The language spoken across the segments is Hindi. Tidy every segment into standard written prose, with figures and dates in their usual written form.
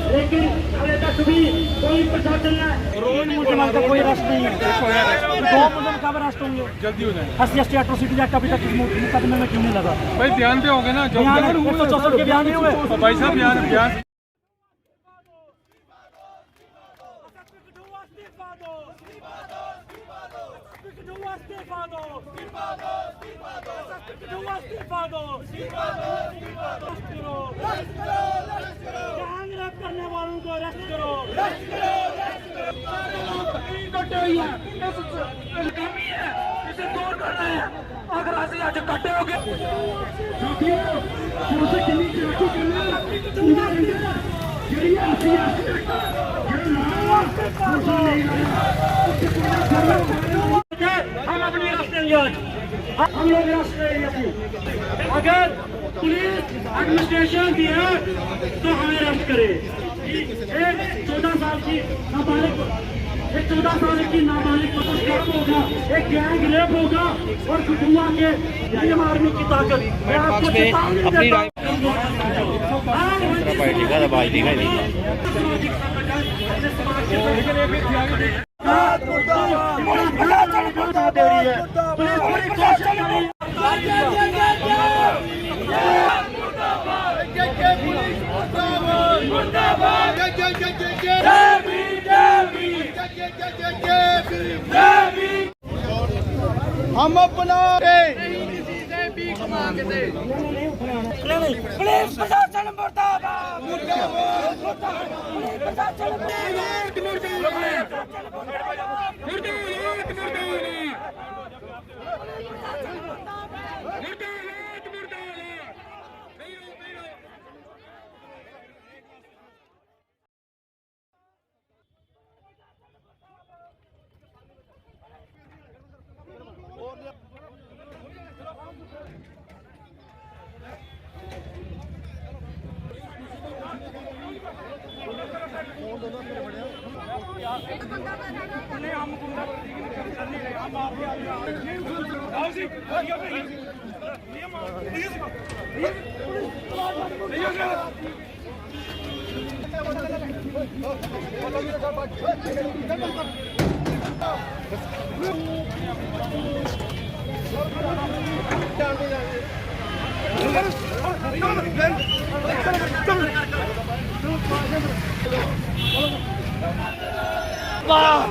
लेकिन अभी तक भी कोई प्रशासन मुसलमान का कोई अरेस्ट नहीं है। 2 मुसलमान कब अरेस्ट होंगे? जल्दी हो जाए। SC/ST एट्रोसिटी एक्ट अभी तक मुकदमे में क्यों नहीं लगा? भाई बयान पे होंगे ना, 164 के बयान नहीं हुए भाई साहब। बयान करने वालों को अरेस्ट करो। इसे दूर करना है। अगर ऐसे आज इकट्ठे हो गए हम अपनी राष्ट्रीय हम लोग राष्ट्रीय अगर पुलिस एडमिनिस्ट्रेशन भी है तो हमें अरेस्ट करे। एक 14 साल की नाबालिग होगा, एक गैंग रेप होगा और कुटुंबा के मारने की ताकत मैं आपको चेतावनी देता हूं। हम अपना पुलिस प्रशासन मुर्दाबाद, पुलिस प्रशासन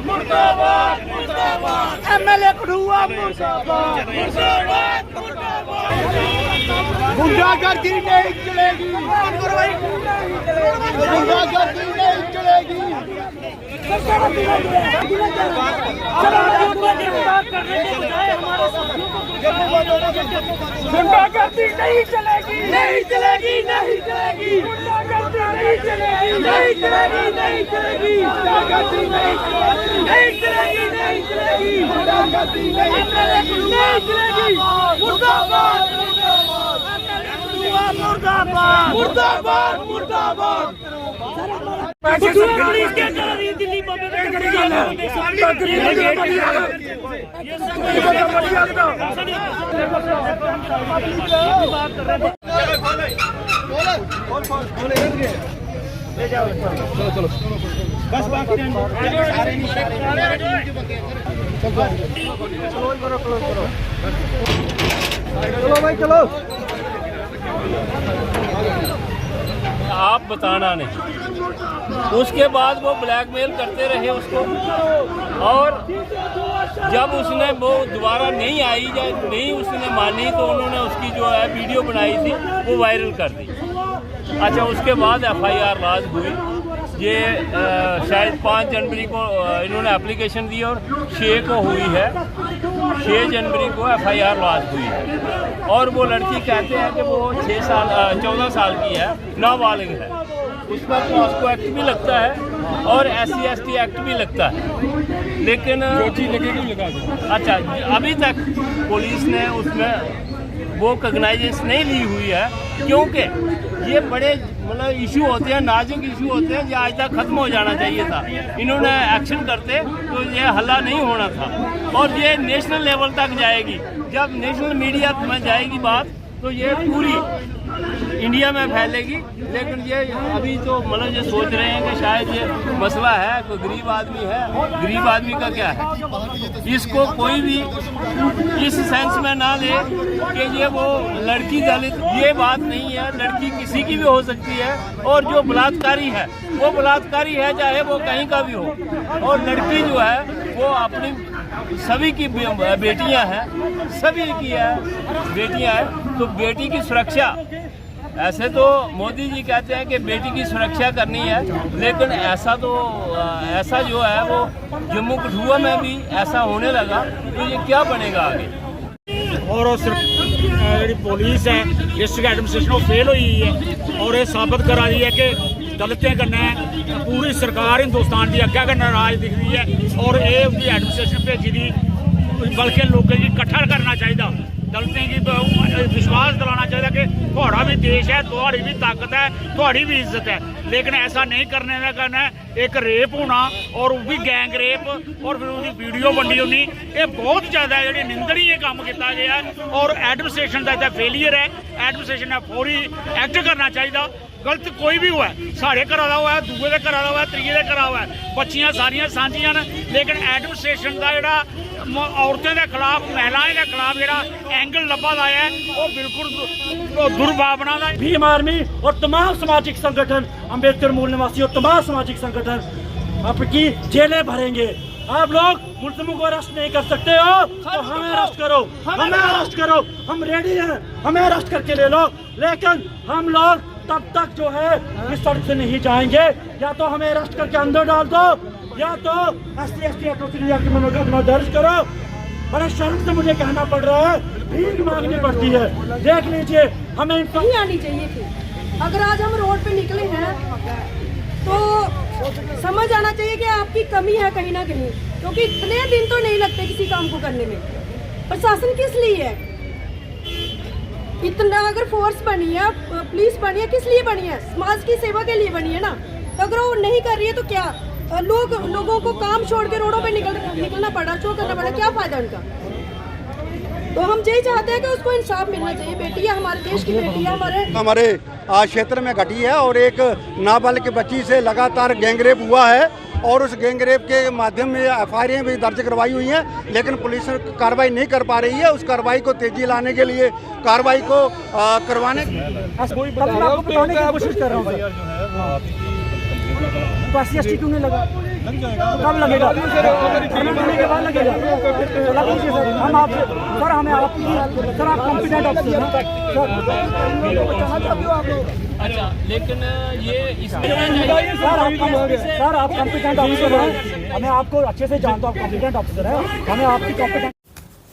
मुर्दाबाद, मुर्दाबाद, MLA कठुआ मुर्दाबाद, मुर्दाबाद, मुर्दाबाद। गुंडागर्दी नहीं चलेगी, गुंडागर्दी नहीं चलेगी। गुंडागर्दी नहीं चलेगी, नहीं चलेगी, नहीं चलेगी। गुंडागर्दी नहीं चलेगी, नहीं चलेगी, नहीं चलेगी। गुंडागर्दी नहीं चलेगी, नहीं चलेगी, नहीं चलेगी। गुंडागर्दी नहीं चलेगी, नहीं चलेगी। मुर्दाबाद, मुर्दाबाद, मुर्दाबाद, मुर्दाबाद। पुलिस क्या कर रही है दिल्ली में? चलो बस चलो भाई चलो। आप बताना नहीं। उसके बाद वो ब्लैकमेल करते रहे उसको, और जब उसने वो दोबारा नहीं आई या नहीं उसने मानी तो उन्होंने उसकी जो है वीडियो बनाई थी वो वायरल कर दी। अच्छा, उसके बाद FIR लॉन्च हुई। ये शायद 5 जनवरी को इन्होंने एप्लीकेशन दी और 6 को हुई है। 6 जनवरी को FIR लॉन्च हुई है। और वो लड़की कहते हैं कि वो 14 साल की है, नाबालिग है। उस पर पॉस्को एक्ट भी लगता है और SC/ST एक्ट भी लगता है। लेकिन अच्छा, अभी तक पुलिस ने उसमें वो कॉग्नाइजेंस नहीं ली हुई है, क्योंकि ये बड़े मतलब इशू होते हैं, नाजुक इशू होते हैं, जो आज तक ख़त्म हो जाना चाहिए था। इन्होंने एक्शन करते तो ये हल्ला नहीं होना था और ये नेशनल लेवल तक जाएगी। जब नेशनल मीडिया में जाएगी बात तो ये पूरी इंडिया में फैलेगी। लेकिन ये अभी तो मतलब ये सोच रहे हैं कि शायद ये मसला है, कोई गरीब आदमी है, गरीब आदमी का क्या है, इसको कोई भी इस सेंस में ना ले कि ये वो लड़की दलित, ये बात नहीं है। लड़की किसी की भी हो सकती है और जो बलात्कारी है वो बलात्कारी है, चाहे वो कहीं का भी हो। और लड़की जो है वो अपनी सभी की बेटियां हैं, सभी की है बेटियां हैं, तो बेटी की सुरक्षा, ऐसे तो मोदी जी कहते हैं कि बेटी की सुरक्षा करनी है, लेकिन ऐसा जो है वो जम्मू कठुआ में भी ऐसा होने लगा, तो ये क्या बनेगा आगे। और जी पुलिस है, डिस्ट्रिक्ट एडमिनिस्ट्रेशन फेल हुई है और ये साबित करा दी है कि दलितें कन्नै पूरी सरकार हिंदुस्तान की अग्गै कन्नै राज दिख रही है और ये उसकी एडमिनिस्ट्रेशन भेजी दी, बल्कि लोगों की कट्ठा करना चाहिए, दलितें की विश्वास दिलाना चाहिए कि थोड़ा भी देश है, थोड़ी भी ताकत है, थोड़ी भी इज्जत है। लेकिन ऐसा नहीं करने का करना एक रेप होना और वो भी गैंग रेप और फिर उसकी वीडियो बनी होनी, ये बहुत ज़्यादा जी निंदनीय काम किया गया है और एडमिनिस्ट्रेशन का इतना फेलीयर है। एडमिनिस्ट्रेशन ने फौरी एक्ट करना चाहिए। गलत कोई भी हुआ है, साढ़े घर का हुआ है, दूए के घर का हुआ है, त्रीए के घर हुआ है, बच्चियां सारियां सांझियां ने, लेकिन एडमिनिस्ट्रेशन का जो औरतों के खिलाफ, महिलाओं के खिलाफ जो एंगल लभा लाया है वो बिल्कुल दुर्भावना का। भीम आर्मी और तमाम सामाजिक संगठन, अम्बेडकर मूल निवासी और तमाम सामाजिक संगठन आपकी जेलें भरेंगे। आप लोग मुल्ज़िमों को अरेस्ट नहीं कर सकते हो तो हमें अरेस्ट करो, हमें अरेस्ट करो, हम रेडी हैं, हमें अरेस्ट करके ले लो। लेकिन हम लोग तब तक जो है इस सड़क से नहीं जाएंगे, या तो हमें अरेस्ट करके अंदर डाल दो या तो SC/ST एट्रोसिटी एक्ट में मुकदमा दर्ज करो। बड़े शर्म से मुझे कहना पड़ रहा है, भीख मांगनी पड़ती है। देख लीजिए, हमें नहीं आनी चाहिए थी। अगर आज हम रोड पे निकले हैं तो समझ आना चाहिए कि आपकी कमी है कहीं ना कहीं, क्योंकि इतने दिन तो नहीं लगते किसी काम को करने में। प्रशासन किस लिए है इतना? अगर फोर्स बनी है, पुलिस बनी है, किस लिए बनी है? समाज की सेवा के लिए बनी है ना। तो अगर वो नहीं कर रही है तो क्या लोगों को काम छोड़ के रोडों पे निकलना पड़ा, शो करना पड़ा, क्या फायदा उनका? तो हम यही चाहते हैं कि उसको इंसाफ मिलना चाहिए। बेटी है, हमारे देश की बेटी है, हमारे क्षेत्र में घटी है और एक नाबालिग बच्ची से लगातार गैंगरेप हुआ है और उस गैंगरेप के माध्यम में FIR भी दर्ज करवाई हुई हैं, लेकिन पुलिस कार्रवाई नहीं कर पा रही है। उस कार्रवाई को तेजी लाने के लिए कार्रवाई को करवाने आपको बताने की कोशिश कर रहा हूँ। तो SC/ST क्यों नहीं लगा? कब लगेगा? के बाद लगेगा। लग लीजिए सर, हम आपसे सर, हमें आपकी सर, आप कॉम्पिटेंट ऑफिसर हैं अच्छा, लेकिन ये सर आप कॉम्पिटेंट ऑफिसर हैं, हमें आपको अच्छे से जानते हो, आप कॉम्पिटेंट ऑफिसर हैं, हमें आपकी कॉम्पिटेंट।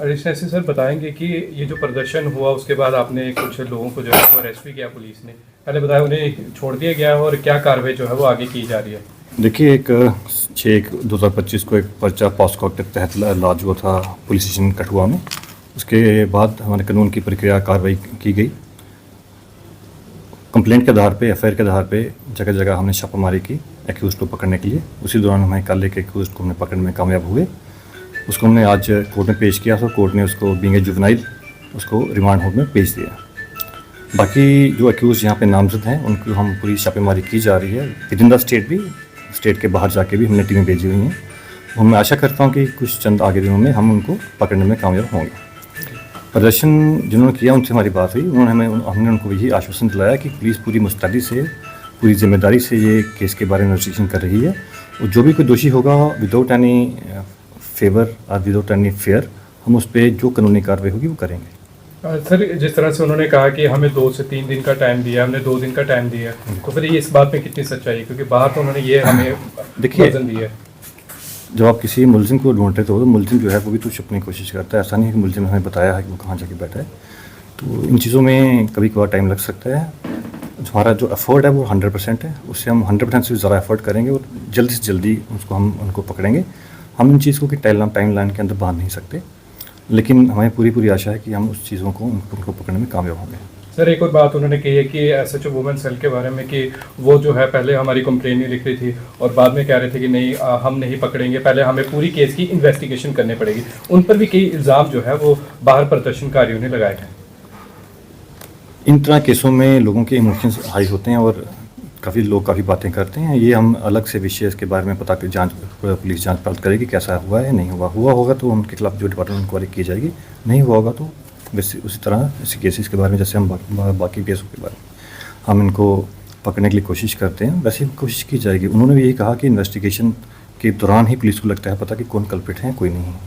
एडिशनल सर बताएंगे कि ये जो प्रदर्शन हुआ उसके बाद आपने कुछ लोगों को जो है वो अरेस्ट भी किया पुलिस ने, पहले बताया उन्हें छोड़ दिया गया और क्या कार्रवाई जो है वो आगे की जा रही है? देखिए, एक 6/1/2025 को एक पर्चा पॉस्को एक्ट के तहत लॉन्च हुआ था पुलिस स्टेशन कठुआ में। उसके बाद हमारे कानून की प्रक्रिया कार्रवाई की गई। कंप्लेंट के आधार पे, FIR के आधार पे जगह जगह हमने छापामारी की एक्यूज़ को पकड़ने के लिए। उसी दौरान हमें कल एक एक्यूज़ को हमने पकड़ने में कामयाब हुए। उसको हमने आज कोर्ट में पेश किया, तो कोर्ट ने उसको बीइंग ए जुवेनाइल उसको रिमांड होम में भेज दिया। बाकी जो एक्यूज़ यहाँ पे नामजद हैं उनको हम पूरी छापेमारी की जा रही है। विद इन द स्टेट भी, स्टेट के बाहर जाके भी हमने टीमें भेजी हुई हैं। मैं आशा करता हूँ कि कुछ चंद आगे दिनों में हम उनको पकड़ने में कामयाब होंगे। प्रदर्शन जिन्होंने किया उनसे हमारी बात हुई, हमने उनको यही आश्वासन दिलाया कि पुलिस पूरी मुस्तैदी से, पूरी जिम्मेदारी से ये केस के बारे में इन्वेस्टिगेशन कर रही है और जो भी कोई दोषी होगा विदाउट एनी फेवर और विदाउट एनी फेयर हम उस पर जो कानूनी कार्रवाई होगी वो करेंगे। सर, जिस तरह से उन्होंने कहा कि हमें 2 से 3 दिन का टाइम दिया, हमने 2 दिन का टाइम दिया, तो फिर ये इस बात में कितनी सच्चाई है? क्योंकि बाहर तो उन्होंने ये हमें देखिए दिया है। जब आप किसी मुलजिम को ढूंढते तो मुलजिम जो है वो भी तो छुपने की कोशिश करता है। ऐसा नहीं है कि मुलजिम हमें बताया है कि वो कहाँ जाके बैठा है। तो इन चीज़ों में कभी कभार टाइम लग सकता है। हमारा जो एफर्ट है वो 100% है, उससे हम 100% से ज़्यादा एफर्ट करेंगे और जल्दी से जल्दी उनको पकड़ेंगे। हम इन चीज़ को कि टाइम लाइन के अंदर बांध नहीं सकते। लेकिन हमें पूरी आशा है कि हम उस चीज़ों को उनको पकड़ने में कामयाब होंगे। सर एक और बात उन्होंने कही है कि एसएचओ वुमेन सेल के बारे में कि वो जो है पहले हमारी कंप्लेन नहीं लिख रही थी और बाद में कह रहे थे कि नहीं हम नहीं पकड़ेंगे, पहले हमें पूरी केस की इन्वेस्टिगेशन करनी पड़ेगी। उन पर भी कई इल्ज़ाम जो है वो बाहर प्रदर्शनकारियों ने लगाए हैं। इन तरह केसों में लोगों के इमोशंस हाई होते हैं और काफ़ी लोग काफ़ी बातें करते हैं। ये हम अलग से विषय इसके बारे में पता कर पुलिस जांच पड़ताल करेगी कैसा हुआ है नहीं हुआ होगा तो उनके खिलाफ जो डिपार्टमेंट इंक्वायरी की जाएगी, नहीं हुआ होगा तो वैसे उसी तरह इसी केसेस के बारे में जैसे हम बाकी केसों के बारे में हम इनको पकड़ने के लिए कोशिश करते हैं वैसे ही कोशिश की जाएगी। उन्होंने भी यही कहा कि इन्वेस्टिगेशन के दौरान ही पुलिस को लगता है पता कि कौन कल्प्रिट है कोई नहीं है।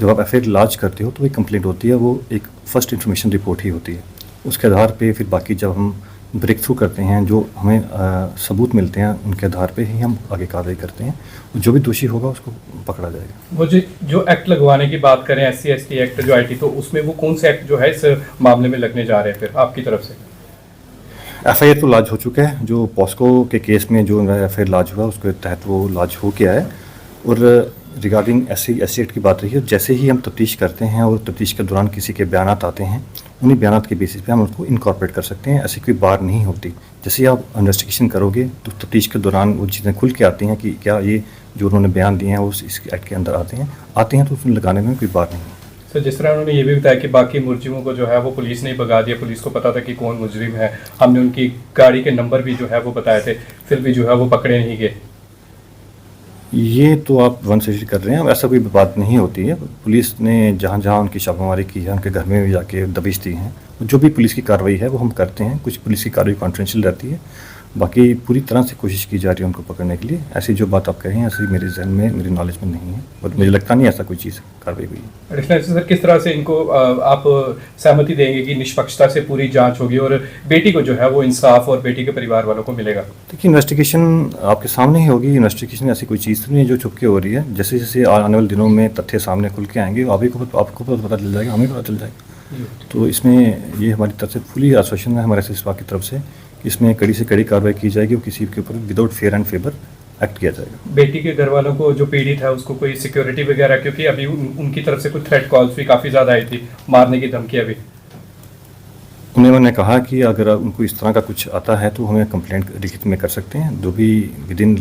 जब आप एफआईआर लॉन्च करते हो तो एक कंप्लेंट होती है, वो एक फर्स्ट इन्फॉर्मेशन रिपोर्ट ही होती है। उसके आधार पे फिर बाकी जब हम ब्रेक थ्रू करते हैं, जो हमें सबूत मिलते हैं, उनके आधार पे ही हम आगे कार्रवाई करते हैं। जो भी दोषी होगा उसको पकड़ा जाएगा। वो जो एक्ट लगवाने की बात करें SC/ST एक्ट जो IT, तो उसमें वो कौन से एक्ट जो है इस मामले में लगने जा रहे हैं फिर आपकी तरफ से? एफआईआर तो लॉन्च हो चुका है। जो पॉस्को के केस में जो एफआईआर लॉन्च हुआ उसके तहत वो लॉन्च हो गया है। और रिगार्डिंग SC/ST एक्ट की बात रही है, जैसे ही हम तफ्तीश करते हैं और तफ्तीश के दौरान किसी के बयानात आते हैं, उन्हीं बयानात के बेसिस पे हम उसको इनकॉर्पोरेट कर सकते हैं। ऐसी कोई बात नहीं होती। जैसे ही आप इन्वेस्टिगेशन करोगे तो तफ्तीश के दौरान वो चीज़ें खुल के आती हैं कि क्या ये जो उन्होंने बयान दिए हैं वो इस एक्ट के अंदर आते हैं तो उसमें लगाने में कोई बात नहीं है। सर जिस तरह उन्होंने ये भी बताया कि बाकी मुलजिमों को जो है वो पुलिस ने भगा दिया, पुलिस को पता था कि कौन मुजरिम है, हमने उनकी गाड़ी के नंबर भी जो है वो बताए थे, फिर भी जो है वो पकड़े नहीं गए। ये तो आप वन साइड कर रहे हैं, ऐसा कोई बात नहीं होती है। पुलिस ने जहाँ जहाँ उनकी छापामारी की है, उनके घर में भी जाके दबिश दी हैं। जो भी पुलिस की कार्रवाई है वो हम करते हैं। कुछ पुलिस की कार्रवाई कॉन्फिडेंशियल रहती है, बाकी पूरी तरह से कोशिश की जा रही है उनको पकड़ने के लिए। ऐसी जो बात आप कह रहे हैं ऐसी मेरे जहन में, मेरी नॉलेज में नहीं है और मुझे लगता नहीं ऐसा कोई चीज़ कार्रवाई हुई है। एडिशनल सर किस तरह से इनको आप सहमति देंगे कि निष्पक्षता से पूरी जांच होगी और बेटी को जो है वो इंसाफ और बेटी के परिवार वालों को मिलेगा? देखिए इन्वेस्टिगेशन आपके सामने ही होगी। इन्वेस्टिगेशन ऐसी कोई चीज़ तो नहीं है जो छुप के हो रही है। जैसे जैसे आने वाले दिनों में तथ्य सामने खुल के आएंगे आपको पता चल जाएगा, हमें पता चल जाएगा। तो इसमें ये हमारी तरफ से फुली आश्वासन है हमारे SSPA की तरफ से कि इसमें कड़ी से कड़ी कार्रवाई की जाएगी और किसी के ऊपर without fair and favour act किया जाएगा। बेटी के घर वालों को जो पीड़ित है उसको कोई सिक्योरिटी वगैरह, क्योंकि अभी उनकी तरफ से कुछ थ्रेट कॉल्स भी काफ़ी ज़्यादा आई थी, मारने की धमकी अभी। उन्होंने कहा कि अगर उनको इस तरह का कुछ आता है तो हमें कंप्लेंट लिखित में कर सकते हैं, जो भी विदिन